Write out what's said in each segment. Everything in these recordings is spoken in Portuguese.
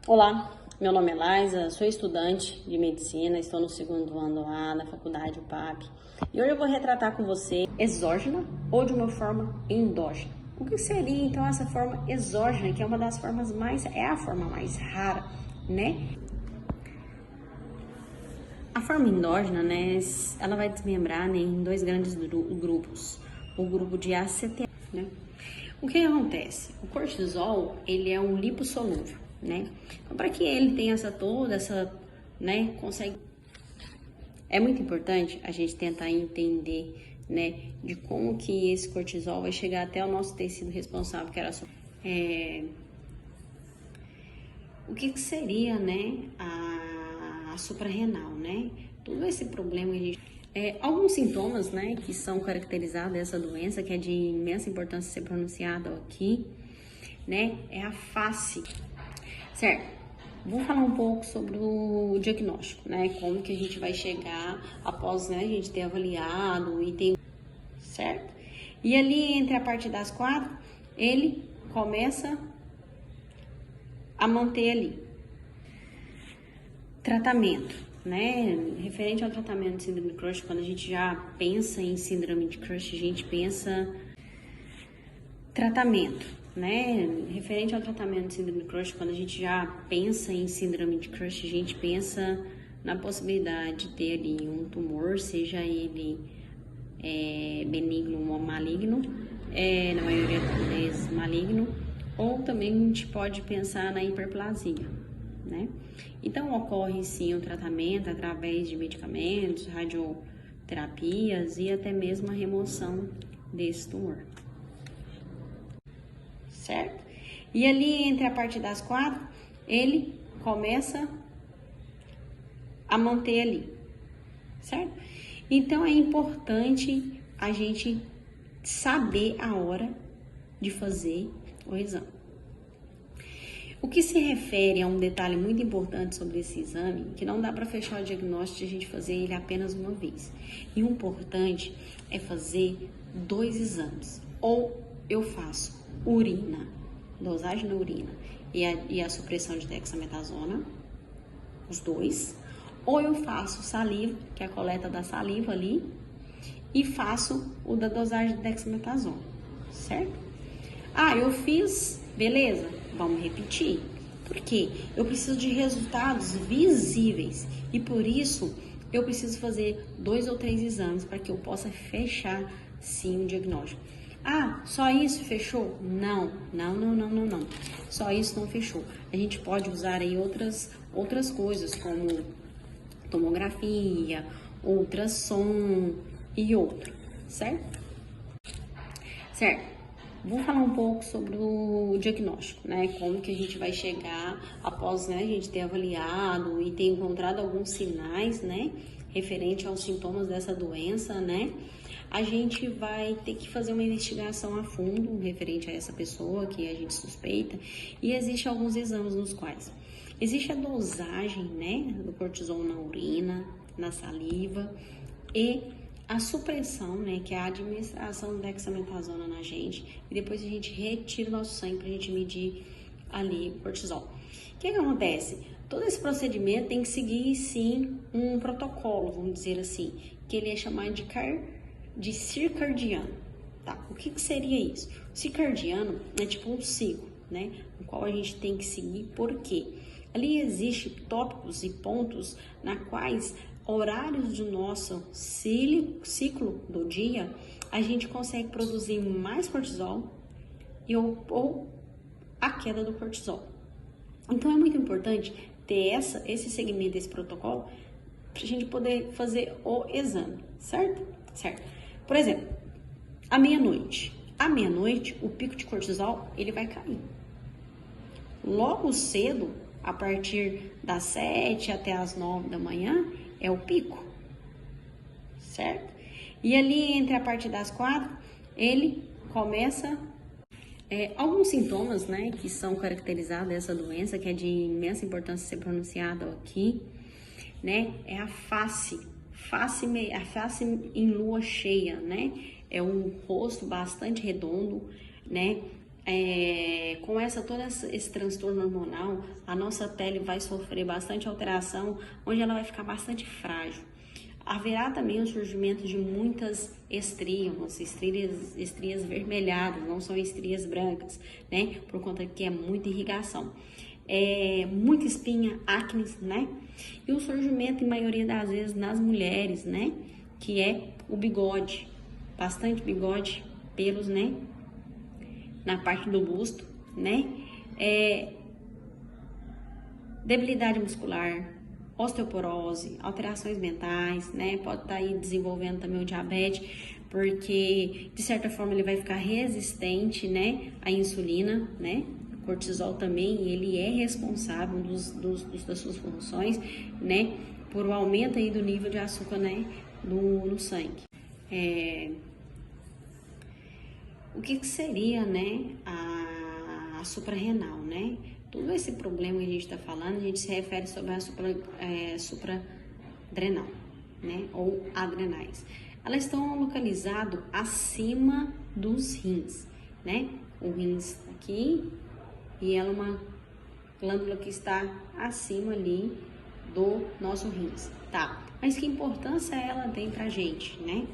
Olá, meu nome é Laisa, sou estudante de medicina, estou no segundo ano lá na faculdade UPAP e hoje eu vou retratar com você exógena ou de uma forma endógena. O que seria então essa forma exógena, que é uma das formas é a forma mais rara, né? A forma endógena, né, ela vai desmembrar, né, em dois grandes grupos, o grupo de ACTH, né? O que acontece? O cortisol, ele é um lipossolúvel, né? Então, para que ele tenha né, consegue... É muito importante a gente tentar entender, né, de como que esse cortisol vai chegar até o nosso tecido responsável, que era o que seria, né, a suprarrenal, né? Todo esse problema que a gente... alguns sintomas, né, que são caracterizados dessa doença, que é de imensa importância ser pronunciado aqui, né, é a face, certo? Vou falar um pouco sobre o diagnóstico, né, como que a gente vai chegar após, né, a gente ter avaliado e tem, certo? E ali entre a parte das 4, ele começa a manter ali. Tratamento, né? Referente ao tratamento de síndrome de Cushing, quando a gente já pensa em síndrome de Cushing, a gente pensa tratamento, né? Referente ao tratamento de síndrome de Cushing, quando a gente já pensa em síndrome de Cushing, a gente pensa na possibilidade de ter ali um tumor, seja ele benigno ou maligno, na maioria das vezes maligno, ou também a gente pode pensar na hiperplasia, né? Então ocorre sim o tratamento através de medicamentos, radioterapias e até mesmo a remoção desse tumor, certo? E ali entre a parte das 4, ele começa a manter ali, certo? Então é importante a gente saber a hora de fazer o exame. O que se refere a um detalhe muito importante sobre esse exame, que não dá para fechar o diagnóstico de a gente fazer ele apenas uma vez. E o importante é fazer 2 exames. Ou eu faço urina, dosagem na urina e a supressão de dexametasona, os 2. Ou eu faço saliva, que é a coleta da saliva ali, e faço o da dosagem de dexametasona, certo? Eu fiz, beleza, vamos repetir. Por quê? Eu preciso de resultados visíveis e por isso eu preciso fazer 2 ou 3 exames para que eu possa fechar sim o diagnóstico. Só isso fechou? Não. Só isso não fechou. A gente pode usar aí outras coisas como tomografia, ultrassom e outro, certo? Certo. Vou falar um pouco sobre o diagnóstico, né? Como que a gente vai chegar após, né, a gente ter avaliado e ter encontrado alguns sinais, né, referente aos sintomas dessa doença, né? A gente vai ter que fazer uma investigação a fundo referente a essa pessoa que a gente suspeita e existe alguns exames nos quais existe a dosagem, né, do cortisol na urina, na saliva e a supressão, né, que é a administração da dexametasona na gente, e depois a gente retira o nosso sangue para a gente medir ali o cortisol. O que acontece? Todo esse procedimento tem que seguir, sim, um protocolo, vamos dizer assim, que ele é chamado de circadiano, tá? O que seria isso? O circadiano é tipo um ciclo, né, no qual a gente tem que seguir, por quê? Ali existem tópicos e pontos na quais horários do nosso ciclo do dia, a gente consegue produzir mais cortisol ou a queda do cortisol. Então é muito importante ter esse segmento, esse protocolo, para a gente poder fazer o exame, certo? Certo. Por exemplo, à meia-noite. À meia-noite, o pico de cortisol, ele vai cair. Logo cedo, a partir das 7 até as 9 da manhã, é o pico, certo? E ali entre a parte das 4, ele começa... alguns sintomas, né, que são caracterizados dessa doença, que é de imensa importância ser pronunciado aqui, né, é a face em lua cheia, né? É um rosto bastante redondo, né? com esse transtorno hormonal, a nossa pele vai sofrer bastante alteração, onde ela vai ficar bastante frágil. Haverá também o surgimento de muitas estrias vermelhadas, não são estrias brancas, né? Por conta que é muita irrigação. Muita espinha, acne, né? E o surgimento, em maioria das vezes, nas mulheres, né? Que é o bigode, bastante bigode, pelos, né? Na parte do busto, né? Debilidade muscular, osteoporose, alterações mentais, né? Pode estar aí desenvolvendo também o diabetes, porque de certa forma ele vai ficar resistente, né? À insulina, né? O cortisol também, ele é responsável das suas funções, né? Por o aumento aí do nível de açúcar, né? No sangue. O que seria, né? A suprarrenal, né? Todo esse problema que a gente está falando, a gente se refere sobre a supradrenal, né? Ou adrenais. Elas estão localizadas acima dos rins, né? O rins aqui e ela é uma glândula que está acima ali do nosso rins, tá? Mas que importância ela tem pra gente, né?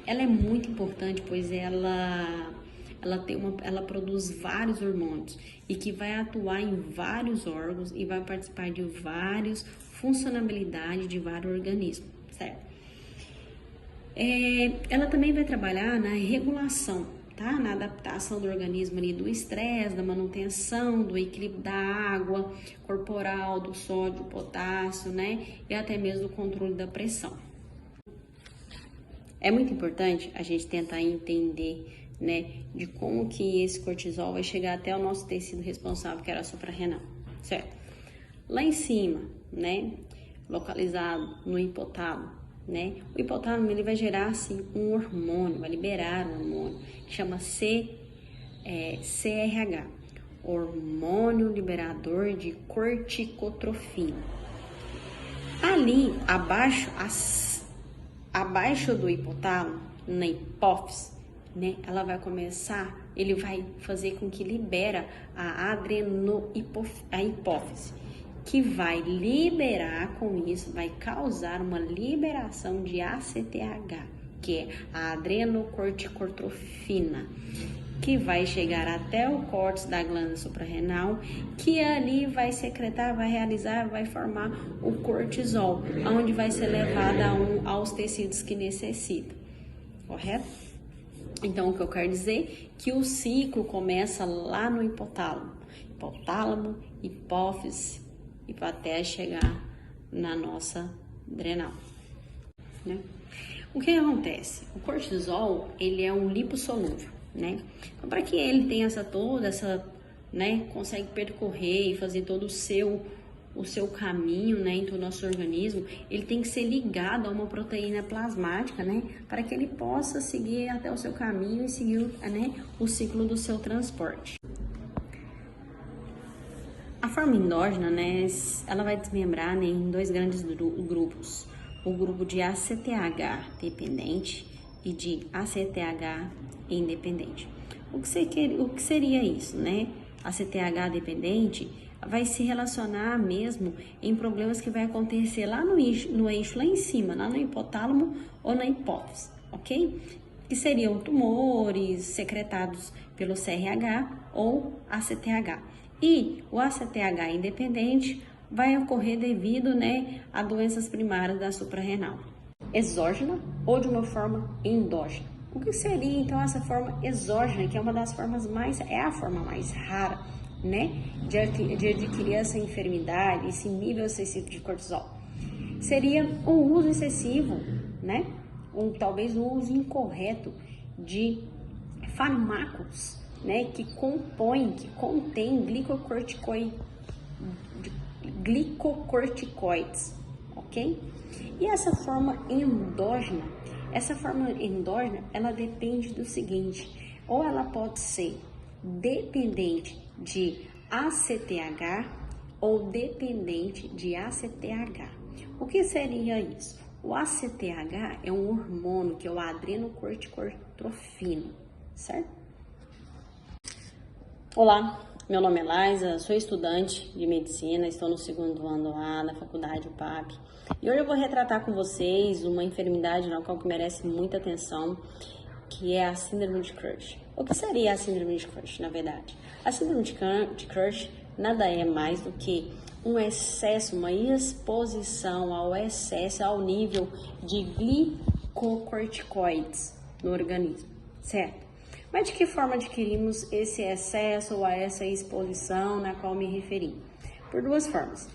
Ela é muito importante, pois ela produz vários hormônios e que vai atuar em vários órgãos e vai participar de várias funcionalidades de vários organismos, certo? Ela também vai trabalhar na regulação, tá? Na adaptação do organismo ali do estresse, da manutenção, do equilíbrio da água corporal, do sódio, potássio, né? E até mesmo do controle da pressão. É muito importante a gente tentar entender, né, de como que esse cortisol vai chegar até o nosso tecido responsável, que era a suprarrenal, certo? Lá em cima, né, localizado no hipotálamo, né, o hipotálamo ele vai gerar assim um hormônio, vai liberar um hormônio que chama CRH, hormônio liberador de corticotrofina. Ali abaixo do hipotálamo, na hipófise, né, ele vai fazer com que libera a hipófise, que vai liberar com isso, vai causar uma liberação de ACTH, que é a adrenocorticotrofina, que vai chegar até o córtex da glândula suprarrenal, que ali vai secretar, vai formar o cortisol, onde vai ser levado aos tecidos que necessitam, correto? Então, o que eu quero dizer que o ciclo começa lá no hipotálamo, hipófise, e até chegar na nossa adrenal, né? O que acontece? O cortisol, ele é um lipossolúvel, né? Então, para que ele tenha né, consegue percorrer e fazer todo o seu caminho, né, em todo o nosso organismo, ele tem que ser ligado a uma proteína plasmática, né, para que ele possa seguir até o seu caminho e seguir, né, o ciclo do seu transporte. A forma endógena, né, ela vai desmembrar, né, em dois grandes grupos, o grupo de ACTH dependente e de ACTH independente. O que seria isso, né? ACTH dependente vai se relacionar mesmo em problemas que vai acontecer lá no eixo lá em cima, lá no hipotálamo ou na hipófise, ok? Que seriam tumores secretados pelo CRH ou ACTH. E o ACTH independente vai ocorrer devido, né, a doenças primárias da suprarrenal, exógena ou de uma forma endógena. O que seria então essa forma exógena, que é uma das formas é a forma mais rara, né, de adquirir essa enfermidade, esse nível excessivo de cortisol? Seria o uso excessivo, né, talvez o uso incorreto de fármacos, né, que contém glicocorticoides, ok? E essa forma endógena, ela depende do seguinte, ou ela pode ser dependente de ACTH ou dependente de ACTH. O que seria isso? O ACTH é um hormônio que é o adrenocorticotrofina, certo? Olá, meu nome é Laisa, sou estudante de medicina, estou no 2º ano lá na faculdade UPAP. E hoje eu vou retratar com vocês uma enfermidade na qual que merece muita atenção, que é a síndrome de Cushing. O que seria a síndrome de Cushing, na verdade? A síndrome de Cushing nada é mais do que um excesso, uma exposição ao excesso, ao nível de glicocorticoides no organismo, certo? Mas de que forma adquirimos esse excesso ou essa exposição na qual me referi? Por duas formas.